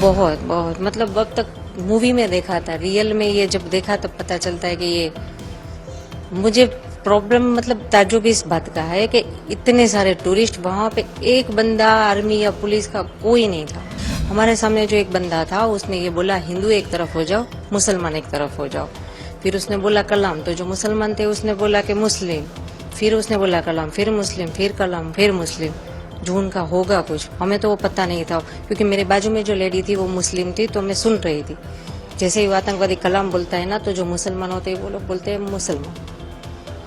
बहुत बहुत मतलब अब तक मूवी में देखा था, रियल में ये जब देखा तब पता चलता है कि ये मुझे प्रॉब्लम मतलब ताज्जुब इस बात का है कि इतने सारे टूरिस्ट वहां पे, एक बंदा आर्मी या पुलिस का कोई नहीं था। हमारे सामने जो एक बंदा था उसने ये बोला हिंदू एक तरफ हो जाओ, मुसलमान एक तरफ हो जाओ। फिर उसने बोला कलाम, तो जो मुसलमान थे उसने बोला कि मुस्लिम। फिर उसने बोला कलाम, फिर मुस्लिम, फिर कलाम, फिर मुस्लिम। जो उनका होगा कुछ हमें तो वो पता नहीं था, क्योंकि मेरे बाजू में जो लेडी थी वो मुस्लिम थी, तो मैं सुन रही थी। जैसे ही वो आतंकवादी कलाम बोलता है ना, तो जो मुसलमान होते हैं वो लोग बोलते हैं मुसलमान।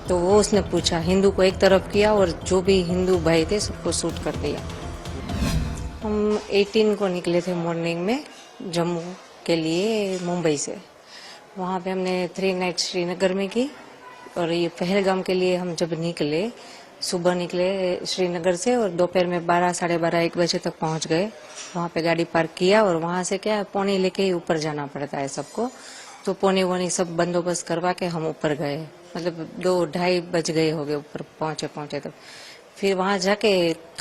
तो वो उसने पूछा, हिंदू को एक तरफ किया और जो भी हिंदू भाई थे सबको शूट कर दिया। हम 18 को निकले थे मॉर्निंग में जम्मू के लिए मुंबई से। वहाँ पे हमने 3 नाइट श्रीनगर में की, और ये पहलगाम के लिए हम जब निकले, सुबह निकले श्रीनगर से और दोपहर में 12, साढ़े 12, 1 बजे तक पहुँच गए। वहाँ पे गाड़ी पार्क किया और वहाँ से क्या पौनी लेके ही ऊपर जाना पड़ता है सबको। तो पौनी वोनी सब बंदोबस्त करवा के हम ऊपर गए, मतलब 2-2:30 बज गए हो गए ऊपर पहुंचे तब। फिर वहां जाके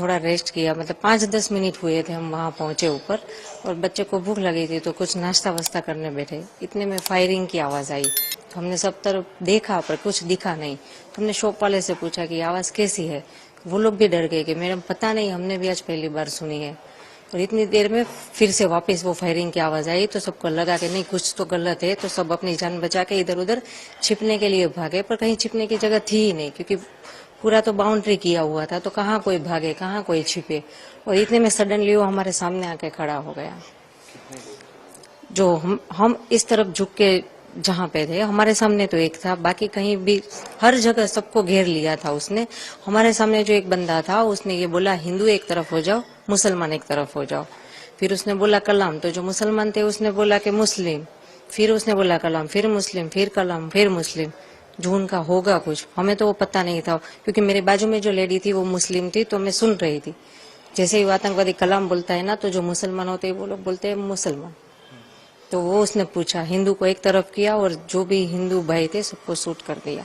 थोड़ा रेस्ट किया, मतलब 5-10 मिनट हुए थे हम वहां पहुंचे ऊपर, और बच्चे को भूख लगी थी तो कुछ नाश्ता वास्ता करने बैठे। इतने में फायरिंग की आवाज आई, तो हमने सब तरफ देखा पर कुछ दिखा नहीं। तो हमने शॉप वाले से पूछा कि आवाज कैसी है। वो लोग भी डर गए कि मैडम पता नहीं, हमने भी आज पहली बार सुनी है। और इतनी देर में फिर से वापस वो फायरिंग की आवाज आई, तो सबको लगा कि नहीं कुछ तो गलत है, तो सब अपनी जान बचा के इधर उधर छिपने के लिए भागे। पर कहीं छिपने की जगह थी ही नहीं, क्योंकि पूरा तो बाउंड्री किया हुआ था, तो कहाँ कोई भागे, कहाँ कोई छिपे। और इतने में सडनली वो हमारे सामने आके खड़ा हो गया। जो हम इस तरफ झुक के जहाँ पे थे, हमारे सामने तो एक था, बाकी कहीं भी हर जगह सबको घेर लिया था उसने। हमारे सामने जो एक बंदा था उसने ये बोला हिंदू एक तरफ हो जाओ, मुसलमान एक तरफ हो जाओ। फिर उसने बोला कलाम, तो जो मुसलमान थे उसने बोला कि मुस्लिम। फिर उसने बोला कलाम, फिर मुस्लिम, फिर कलाम, फिर मुस्लिम। जो उनका होगा कुछ हमें तो वो पता नहीं था, क्योंकि मेरे बाजू में जो लेडी थी वो मुस्लिम थी, तो मैं सुन रही थी। जैसे ही वो आतंकवादी कलाम बोलता है ना, तो जो मुसलमान होते हैं वो लोग बोलते हैं मुसलमान। तो वो उसने पूछा, हिंदू को एक तरफ किया और जो भी हिंदू भाई थे सबको शूट कर दिया।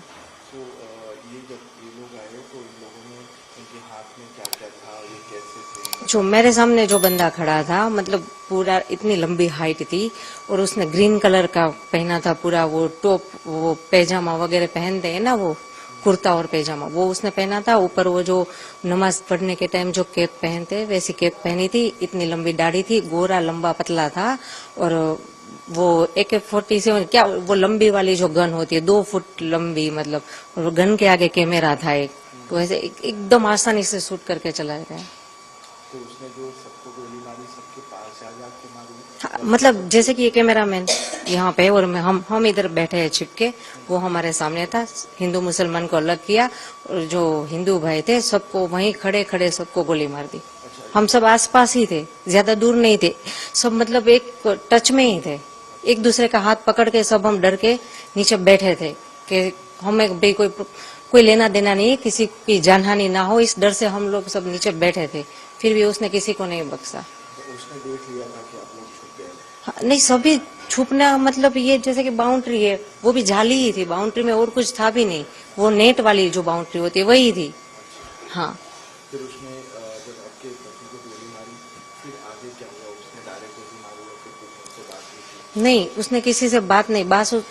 तो ये जब ये लोग आए तो इन लोगों ने इनके हाथ में क्या क्या था, ये कैसे थे? जो मेरे सामने जो बंदा खड़ा था, मतलब पूरा इतनी लंबी हाइट थी, और उसने ग्रीन कलर का पहना था पूरा, वो टॉप, वो पैजामा वगैरह पहनते हैं ना, वो कुर्ता और पैजामा वो उसने पहना था। ऊपर वो जो नमाज पढ़ने के टाइम जो कैप पहनते हैं वैसी कैप पहनी थी। इतनी लंबी दाढ़ी थी, गोरा लंबा पतला था। और वो AK-47 क्या, वो लंबी वाली जो गन होती है 2 फुट लंबी, मतलब, और वो गन के आगे कैमरा था एक, तो ऐसे एकदम आसानी से शूट करके चला गया। तो उसने जो सबको गोली मारी सबके पास जा के मारी? हाँ, मतलब जैसे कि ये कैमरा मैन यहाँ पे और हम इधर बैठे हैं छिपके, वो हमारे सामने था। हिंदू मुसलमान को अलग किया, और जो हिंदू भाई थे सबको वहीं खड़े खड़े सबको गोली मार दी। हम सब आसपास ही थे, ज्यादा दूर नहीं थे, सब मतलब एक टच में ही थे। एक दूसरे का हाथ पकड़ के सब हम डर के नीचे बैठे थे कि हमें भी कोई लेना देना नहीं, किसी की जानहानि ना हो, इस डर से हम लोग सब नीचे बैठे थे। फिर भी उसने किसी को नहीं बख्शा। तो उसने देख लिया था कि आप लोग छुप गए? हाँ, नहीं सभी छुपना, मतलब ये जैसे कि बाउंड्री है, वो भी जाली ही थी, बाउंड्री में और कुछ था भी नहीं। वो नेट वाली जो बाउंड्री होती है वही थी। हाँ, फिर उसने जब आपके पति को गोली मारी फिर आगे क्या हुआ? उसने डायरेक्ट गोली मारी या फिर कुछ उनसे बात हुई थी? नहीं उसने किसी से बात नहीं,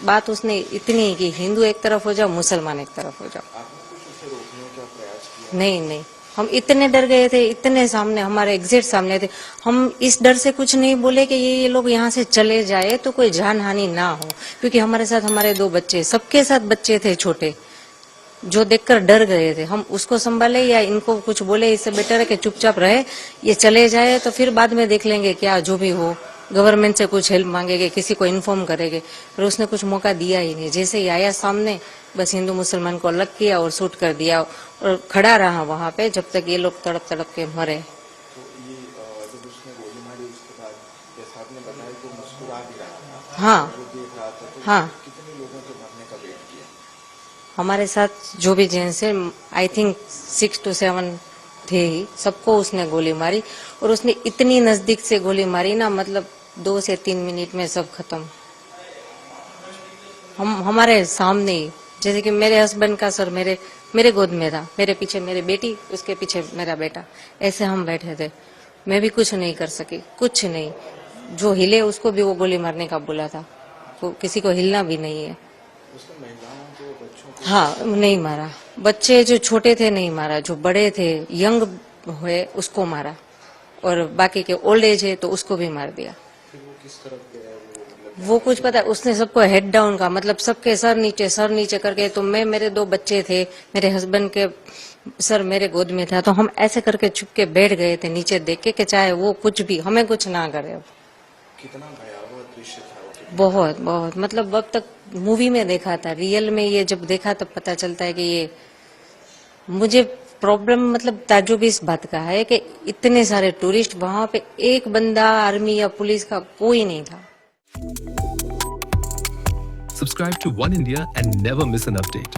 बात उसने इतनी ही की, हिंदू एक तरफ हो जाओ, मुसलमान एक तरफ हो जाओ। आपने कुछ उसे रोकने का प्रयास किया? नहीं नहीं, हम इतने डर गए थे, इतने सामने, हमारे एग्जिट सामने थे। हम इस डर से कुछ नहीं बोले कि ये लोग यहाँ से चले जाए तो कोई जान हानि ना हो, क्योंकि हमारे साथ हमारे 2 बच्चे, सबके साथ बच्चे थे छोटे, जो देखकर डर गए थे। हम उसको संभाले या इनको कुछ बोले, इससे बेटर है कि चुपचाप रहे, ये चले जाए तो फिर बाद में देख लेंगे, क्या जो भी हो, गवर्नमेंट से कुछ हेल्प मांगेंगे, किसी को इन्फॉर्म करेंगे। पर उसने कुछ मौका दिया ही नहीं, जैसे ही आया सामने बस हिंदू मुसलमान को अलग किया और शूट कर दिया, और खड़ा रहा वहां पे जब तक ये लोग तड़प तड़प के मरे। तो ये जब उसने गोली मारी उसके बाद जैसा आपने बताया तो मुस्कुरा भी रहा था, हाँ वो देख रहा था, तो हाँ, कितने लोगों के मरने का वेट किया? हमारे साथ जो भी जेंट्स है, आई थिंक 6 to 7 थे ही, सबको उसने गोली मारी। और उसने इतनी नजदीक से गोली मारी ना, मतलब 2 से 3 मिनट में सब खत्म। हमारे सामने ही, जैसे कि मेरे हस्बैंड का सर मेरे गोद में था, मेरे पीछे मेरी बेटी, उसके पीछे मेरा बेटा, ऐसे हम बैठे थे। मैं भी कुछ नहीं कर सकी, कुछ नहीं। जो हिले उसको भी वो गोली मारने का बोला था, तो किसी को हिलना भी नहीं है। उसने महिलाओं को, बच्चों को हाँ, नहीं मारा। बच्चे जो छोटे थे नहीं मारा, जो बड़े थे यंग हुए उसको मारा, और बाकी के ओल्ड एज है तो उसको भी मार दिया। फिर वो किस तरफ गया, वो मतलब वो कुछ पता, उसने सबको हेड डाउन का मतलब सबके सर नीचे करके, तो मैं, मेरे 2 बच्चे थे, मेरे हस्बैंड के सर मेरे गोद में था, तो हम ऐसे करके चुप के बैठ गए थे नीचे देख के कि चाहे वो कुछ भी हमें कुछ ना करे। अब कितना भयावह दृश्य था वो, कितना बहुत बहुत मतलब अब तक मूवी में देखा था, रियल में ये जब देखा तब पता चलता है कि ये मुझे प्रॉब्लम मतलब ताज्जुब इस बात का है कि इतने सारे टूरिस्ट, वहां पे एक बंदा आर्मी या पुलिस का कोई नहीं था। Subscribe to One India and never miss an update.